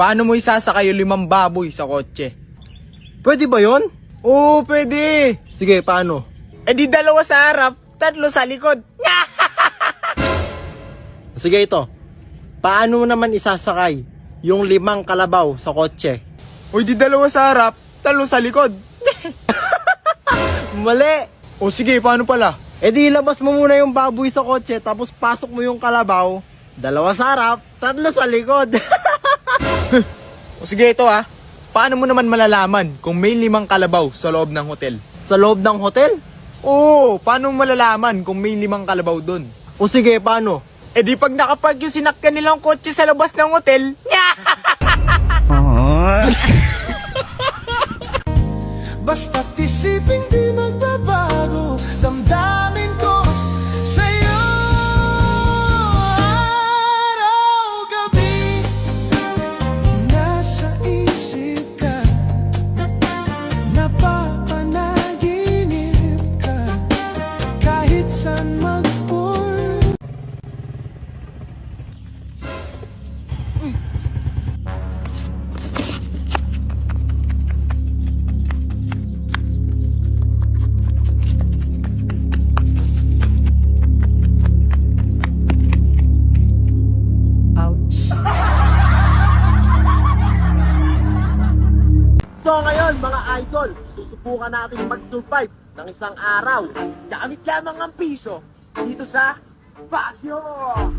paano mo isasakay yung 5 baboy sa kotse? Pwede ba yon? Oo, pwede. Sige, paano? Eh di 2 sa harap, 3 sa likod. Sige ito. Paano mo naman isasakay yung 5 kalabaw sa kotse? O di 2 sa harap, 3 sa likod. Mali! O sige, paano pala? E di ilabas mo muna yung baboy sa kotse, tapos pasok mo yung kalabaw, 2 sa harap, 3 sa likod. O sige, ito paano mo naman malalaman kung may 5 kalabaw sa loob ng hotel? Sa loob ng hotel? Oo, paano mo malalaman kung may 5 kalabaw dun? O sige, paano? Eh di pag nakapark yung sinakyan nilang kotse sa labas ng hotel, Basta't isipin di magbabago damdamin ko sa'yo araw-gabi nasa isip ka napapanaginip ka kahit saan magpunta. So ngayon mga idol, susubukan natin mag-survive ng isang araw gamit lamang ang piso dito sa Baguio.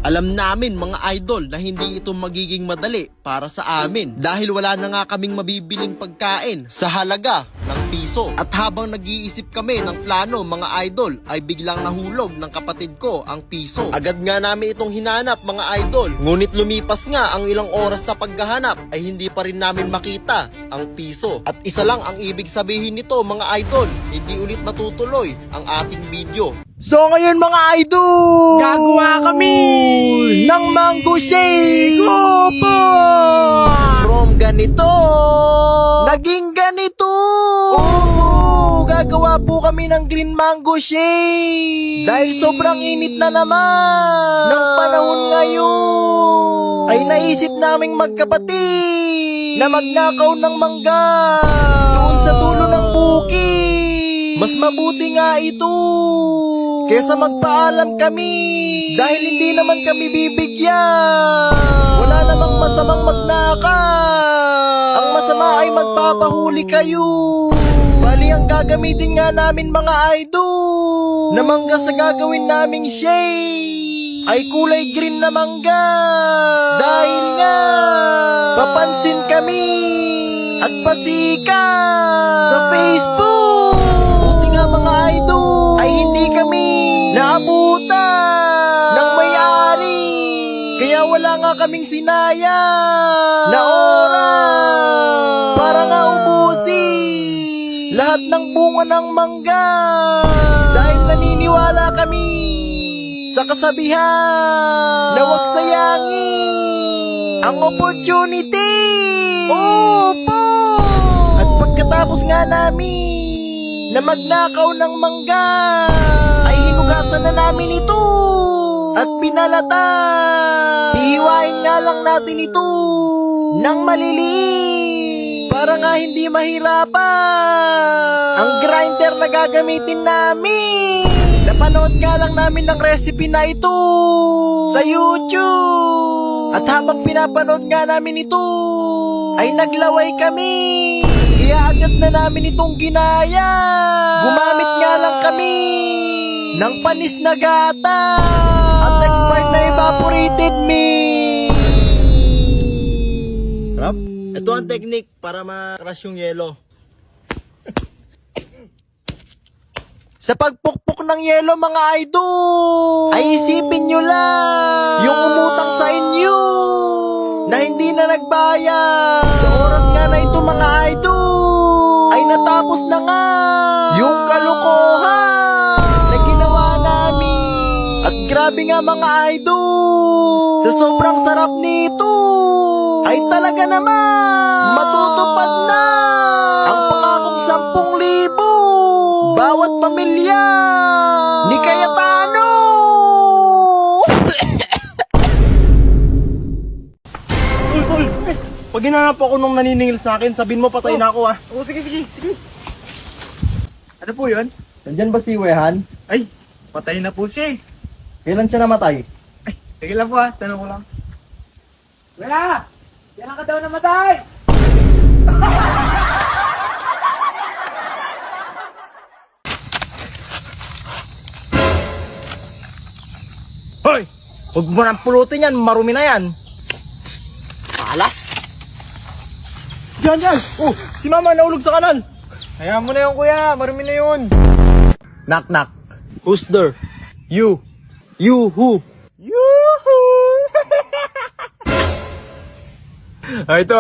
Alam namin mga idol na hindi ito magiging madali para sa amin dahil wala na nga kaming mabibiling pagkain sa halaga ng piso. At habang nag-iisip kami ng plano mga idol ay biglang nahulog ng kapatid ko ang piso. Agad nga namin itong hinanap mga idol, ngunit lumipas nga ang ilang oras na paghahanap ay hindi pa rin namin makita ang piso. At isa lang ang ibig sabihin nito mga idol, hindi ulit matutuloy ang ating video. So ngayon mga idol, Gagawa kami ng mango shake. Opo! From ganito, Naging ganito! Oo, gagawa po kami ng green mango shake. Dahil sobrang init na naman ng panahon ngayon, ay naisip naming magkapatid na magnakaw ng mangga doon sa dulo ng bukid. Mas mabuti nga ito Kesa magpaalam kami dahil hindi naman kami bibigyan. Wala namang masamang magnakaw. Ang masama ay magpapahuli kayo. Bali ang gagamitin nga namin mga idol Na mangga sa gagawin naming shake ay kulay green na mangga. dahil nga papansin kami at pasika sa Facebook. Buti nga mga idol Ay hindi kami naabutan ng may-ari. Kaya wala nga kaming sinayang Na oras para nga ubusin lahat ng bunga ng mangga dahil naniniwala kami sa kasabihan na huwag sayangin ang opportunity. Opo! At pagkatapos nga namin na magnakaw ng mangga ay hinugasan na namin ito at pinalata. Hihiwain nga lang natin ito ng maliliit para nga hindi mahirapan ang grinder na gagamitin namin. Napanood nga lang namin ng recipe na ito sa YouTube. At habang pinapanood nga namin ito ay naglaway kami. Kaya agad na namin itong ginaya. Gumamit nga lang kami ng panis na gata at expired na evaporated milk. Rap, ito ang technique para ma-crush yung yelo. Sa pagpukpok ng yelo mga idol, ay isipin nyo lang yung umutang sa inyo na hindi na nagbayad. Sa oras nga na ito mga idol, ay natapos na nga yung kalokohan na ginawa namin. At grabe nga mga idol, sa sobrang sarap nito, ay talaga naman matutupad na ang pangakong 10,000 bawat pamilya ni Cayetano. Tol, tol, Pag hinanap ako nung naniningil sa akin, sabihin mo patay na ako ah. Oo, sige. Ano po yun? Nandyan ba si Wehan? Ay, patay na po siya eh. Kailan siya namatay? Ay, sige lang po tanong ko lang. Wala! Kailan ka daw namatay? Hoy! Huwag mo nang pulutin yan, marumi na yan. Alas! Yan! Oh, si mama naulog sa kanan. Hayaan mo na yun kuya, marumi na yun. Knock knock. Who's there? You. You who? Yuhuu! Ito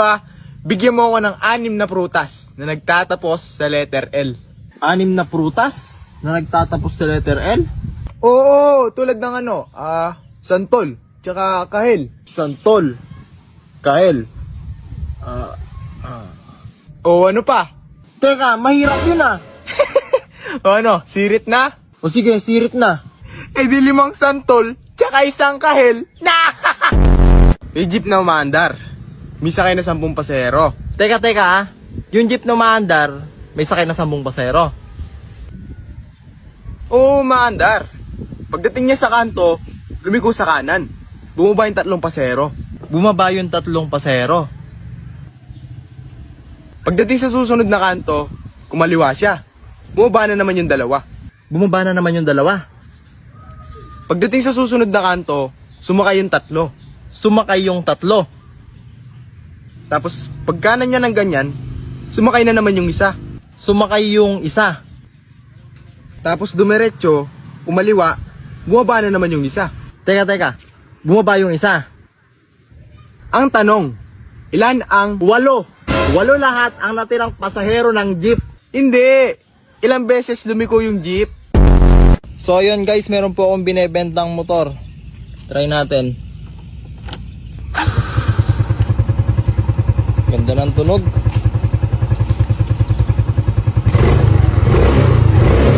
bigyan mo ako ng 6 na prutas na nagtatapos sa letter L. 6 na prutas na nagtatapos sa letter L? Oo, tulad ng santol, tsaka kahel. Santol. Kael. O ano pa? Teka, mahirap yun ah. O ano, sirit na? O sige, sirit na. Eh di 5 santol, tsaka 1 kahel. Na! May jeep na umaandar. May sakay na 10 pasero. Teka ah. Yung jeep na umaandar, may sakay na 10 pasero. Oo, umaandar. Pagdating niya sa kanto, lumiko sa kanan. Bumaba yung 3 pasero. Bumaba yung 3 pasero. Pagdating sa susunod na kanto, kumaliwa siya. Bumaba na naman yung 2. Bumaba na naman yung 2. Pagdating sa susunod na kanto, sumakay yung 3. Sumakay yung 3. Tapos pagkanan niya ng ganyan, sumakay na naman yung 1. Sumakay yung 1. Tapos dumiretso, kumaliwa, bumaba na naman yung 1. Teka. Bumaba yung 1. Ang tanong, ilan ang 8 lahat ang natirang pasahero ng jeep. Hindi! Ilang beses lumiko yung jeep? So ayun guys, meron po akong binebentang motor. Try natin. Ganda ng tunog.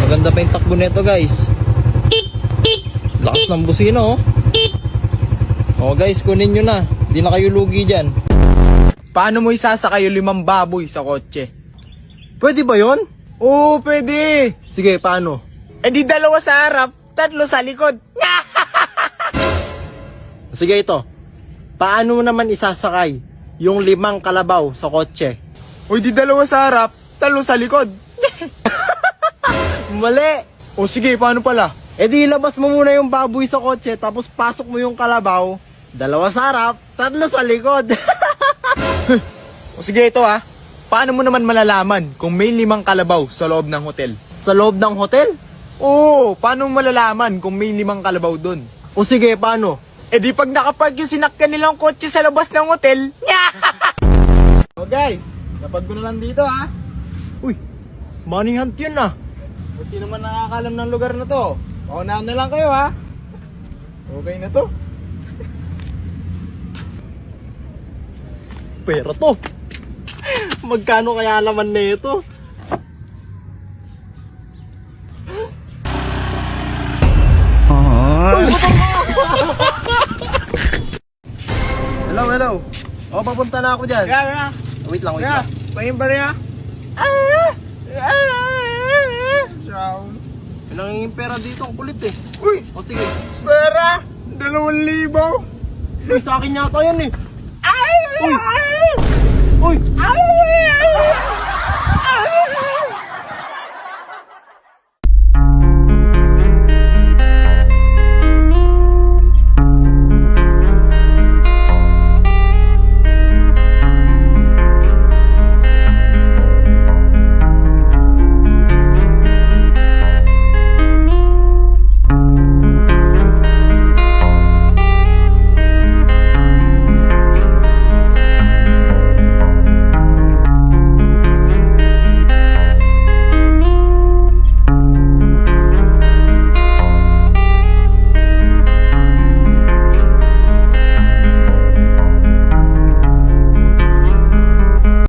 Maganda pa yung takbo nito guys. Lakas ng busina oh. Oh guys, kunin nyo na. Di na kayo lugi dyan. Paano mo isasakay yung 5 baboy sa kotse? Pwede ba yon? Oo, pwede! Sige, paano? Eh di 2 sa harap, 3 sa likod. Sige ito. Paano naman isasakay yung 5 kalabaw sa kotse? O di 2 sa harap, 3 sa likod. Mali! O sige, paano pala? E di ilabas mo muna yung baboy sa kotse, tapos pasok mo yung kalabaw, 2 sa harap, 3 sa likod. O sige, ito paano mo naman malalaman kung may 5 kalabaw sa loob ng hotel? Sa loob ng hotel? Oo, paano mo malalaman kung may 5 kalabaw dun? O sige, paano? Eh di pag nakapark yung sinakyan nilang kotse sa labas ng hotel, O guys, napag ko na lang dito Uy, money hunt yun ah. Kung sino man nakakalam ng lugar na to, paunahan na lang kayo Okay na to. Pero to, magkano kaya laman na ito? Hello. O, papunta na ako dyan. Kaya, Wait lang. paimbar niya. Nangingin pera dito, ang kulit eh. Uy, O sige, pera! 2,000! uy, sa akin yata yan eh. Ay!